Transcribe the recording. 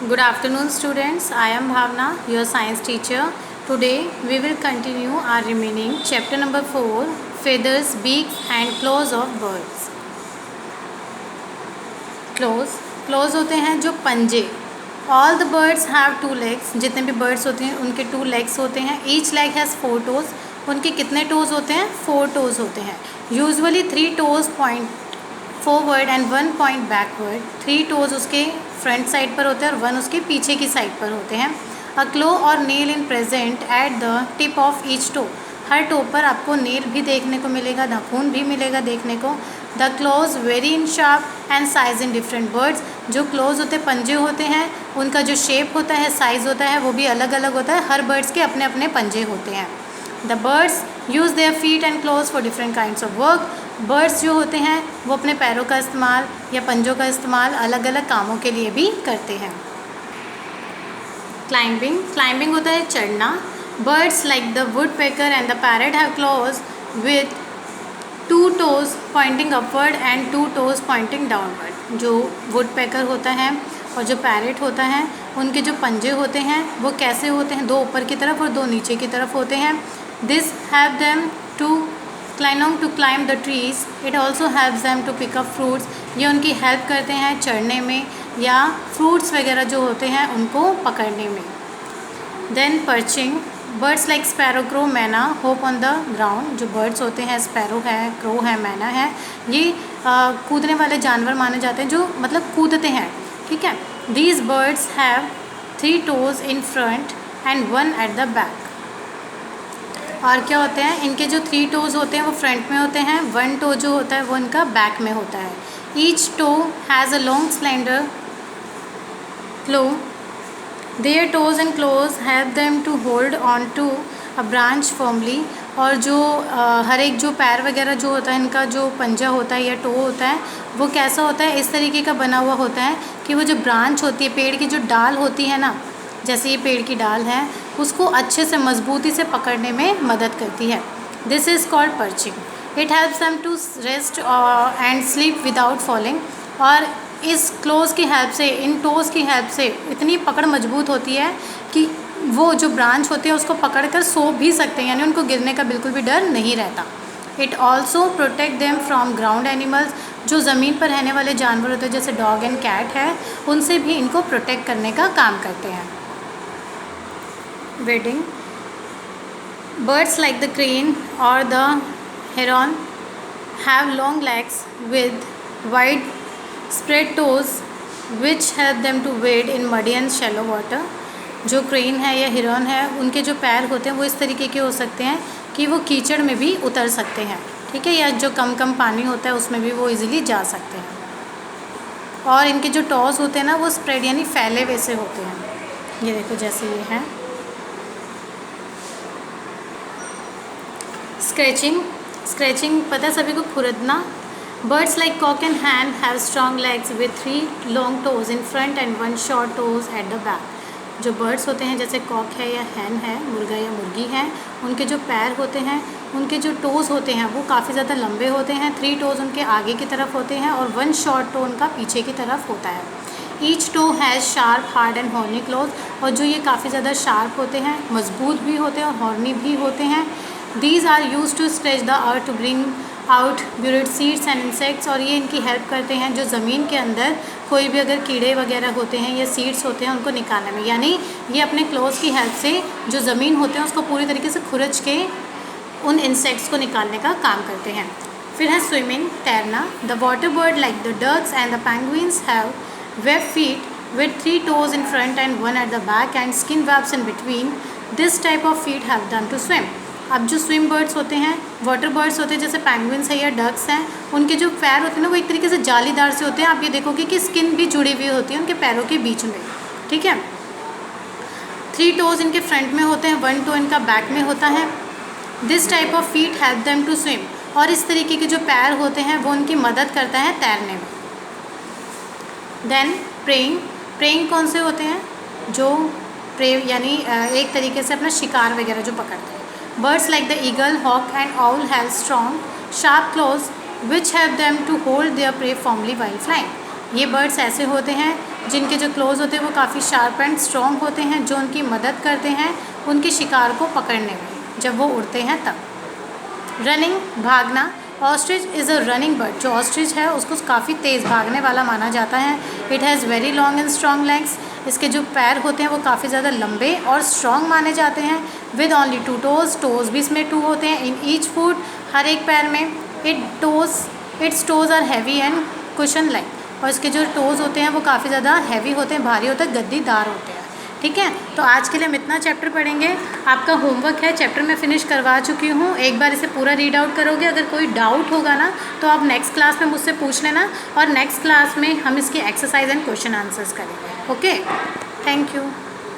Good afternoon, students. I am Bhavna, your science teacher. Today we will continue our remaining chapter number 4, feathers, beaks and claws of birds. Claws होते हैं जो पंजे. All the birds have two legs. जितने भी birds होते हैं उनके 2 legs होते हैं. Each leg has 4 toes. उनके कितने toes होते हैं? 4 toes होते हैं. Usually 3 toes point forward and 1 point backward. 3 toes उसके फ्रंट साइड पर होते हैं और 1 उसके पीछे की साइड पर होते हैं. अ क्लो और nail in present at the tip of each toe. हर टो पर आपको नेल भी देखने को मिलेगा, नाखून भी मिलेगा देखने को. The close very in sharp and size in different birds. जो क्लोज होते हैं, पंजे होते हैं, उनका जो शेप होता है, साइज़ होता है, वो भी अलग अलग होता है. हर बर्ड्स के अपने अपने पंजे होते हैं. The birds use their feet and close for different kinds of work. Birds जो होते हैं वो अपने पैरों का इस्तेमाल या पंजों का इस्तेमाल अलग अलग कामों के लिए भी करते हैं. क्लाइंबिंग होता है चढ़ना. Birds like the woodpecker and the parrot have claws with 2 toes pointing upward and 2 toes pointing downward. जो वुडपेकर होता है और जो पैरट होता है उनके जो पंजे होते हैं वो कैसे होते हैं? 2 ऊपर की तरफ और 2 नीचे की तरफ होते हैं. This have them to climb the trees. It also helps them to pick up fruits. ये उनकी हेल्प करते हैं चढ़ने में या फ्रूट्स वगैरह जो होते हैं उनको पकड़ने में. Then perching. Birds like sparrow, crow, मैना hope on the ground. जो birds होते हैं, स्पैरो है, क्रो है, मैना है, ये कूदने वाले जानवर माने जाते हैं जो मतलब कूदते हैं. ठीक है. These birds have 3 toes in front and 1 at the back. और क्या होते हैं? इनके जो 3 टोज़ होते हैं वो फ्रंट में होते हैं. 1 टो जो होता है वो इनका बैक में होता है. Each toe has a long slender claw. Their toes and claws have them to hold on to a branch firmly. और जो हर एक जो पैर वगैरह जो होता है, इनका जो पंजा होता है या टो होता है वो कैसा होता है? इस तरीके का बना हुआ होता है कि वो जो ब्रांच होती है, पेड़ की जो डाल होती है ना, जैसे ये पेड़ की डाल है, उसको अच्छे से मजबूती से पकड़ने में मदद करती है. This is called perching. It helps them to rest and sleep without falling. और इस क्लोज की हेल्प से, इन टोज़ की हेल्प से इतनी पकड़ मजबूत होती है कि वो जो ब्रांच होती है उसको पकड़ कर सो भी सकते हैं, यानी उनको गिरने का बिल्कुल भी डर नहीं रहता. It also protect them from ground animals. जो ज़मीन पर रहने वाले जानवर होते हैं जैसे डॉग एंड कैट है, उनसे भी इनको प्रोटेक्ट करने का काम करते हैं. Wading. Birds like the crane or the heron have long legs with wide spread toes which help them to wade in muddy and shallow water. जो क्रेन है या हिरन है, उनके जो पैर होते हैं वो इस तरीके के हो सकते हैं कि वो कीचड़ में भी उतर सकते हैं. ठीक है. या जो कम पानी होता है उसमें भी वो इजीली जा सकते हैं. और इनके जो टॉज होते हैं ना वो स्प्रेड यानी फैले वैसे होते हैं. ये देखो जैसे ये हैं. स्क्रैचिंग पता है सभी को, खुरदना. Birds like cock and hen have strong legs with 3 long toes in front and 1 short toes at the back. जो बर्ड्स होते हैं जैसे कॉक है या हैन है, मुर्गा या मुर्गी है, उनके जो पैर होते हैं, उनके जो टोज़ होते हैं वो काफ़ी ज़्यादा लंबे होते हैं. 3 टोज़ उनके आगे की तरफ होते हैं और 1 शॉर्ट टो उनका पीछे की तरफ होता है. Each toe has sharp, hard and horny claws. और जो ये काफ़ी ज़्यादा शार्प होते हैं, मजबूत भी होते हैं और हॉर्नी भी होते हैं. These are used to scratch the earth to bring out buried seeds and insects. और ये इनकी हेल्प करते हैं जो ज़मीन के अंदर कोई भी अगर कीड़े वगैरह होते हैं या सीड्स होते हैं उनको निकालने में. यानी ये अपने क्लोज की हेल्प से जो ज़मीन होते हैं उसको पूरी तरीके से खुरच के उन इंसेक्ट्स को निकालने का काम करते हैं. फिर है स्विमिंग, तैरना. The water bird like the ducks and the penguins have web feet with 3 toes in front and 1 at the back and skin webs in between. This type of feet have done to swim. अब जो swim birds होते हैं, water birds होते हैं जैसे penguins है या ducks हैं, उनके जो पैर होते हैं ना वो एक तरीके से जालीदार से होते हैं. आप ये देखोगे कि स्किन भी जुड़ी हुई होती है उनके पैरों के बीच में. ठीक है. 3 टोज़ इनके फ्रंट में होते हैं, 1 टो इनका बैक में होता है. This type of feet help them to swim. और इस तरीके के जो पैर होते हैं वो उनकी मदद करता है तैरने में. देन प्रेइंग कौन से होते हैं? जो प्रे यानी एक तरीके से अपना शिकार वगैरह जो पकड़ते हैं. Birds like the eagle, hawk and owl have strong, sharp claws which help them to hold their prey firmly while flying. ये बर्ड्स ऐसे होते हैं जिनके जो क्लोज होते हैं वो काफ़ी शार्प एंड स्ट्रॉन्ग होते हैं, जो उनकी मदद करते हैं उनके शिकार को पकड़ने में जब वो उड़ते हैं तब। रनिंग, भागना। Ostrich is a running bird. जो ऑस्ट्रिच है उसको काफ़ी तेज़ भागने वाला माना जाता है। It has very long and strong legs. इसके जो पैर होते हैं वो काफ़ी ज़्यादा लंबे और स्ट्रॉन्ग माने जाते हैं। विद ओनली 2 टोज़, टोज़ भी इसमें 2 होते हैं इन ईच फुट, हर एक पैर में। Its toes are heavy and cushion like. और इसके जो टोज़ होते हैं वो काफ़ी ज़्यादा हैवी होते हैं, भारी होते हैं, गद्दीदार होते हैं। ठीक है, तो आज के लिए हम इतना चैप्टर पढ़ेंगे। आपका होमवर्क है, चैप्टर मैं फिनिश करवा चुकी हूँ। एक बार इसे पूरा रीड आउट करोगे। अगर कोई डाउट होगा ना तो आप नेक्स्ट क्लास में मुझसे पूछ लेना, और नेक्स्ट क्लास में हम इसकी एक्सरसाइज एंड क्वेश्चन आंसर्स करेंगे। Okay, thank you.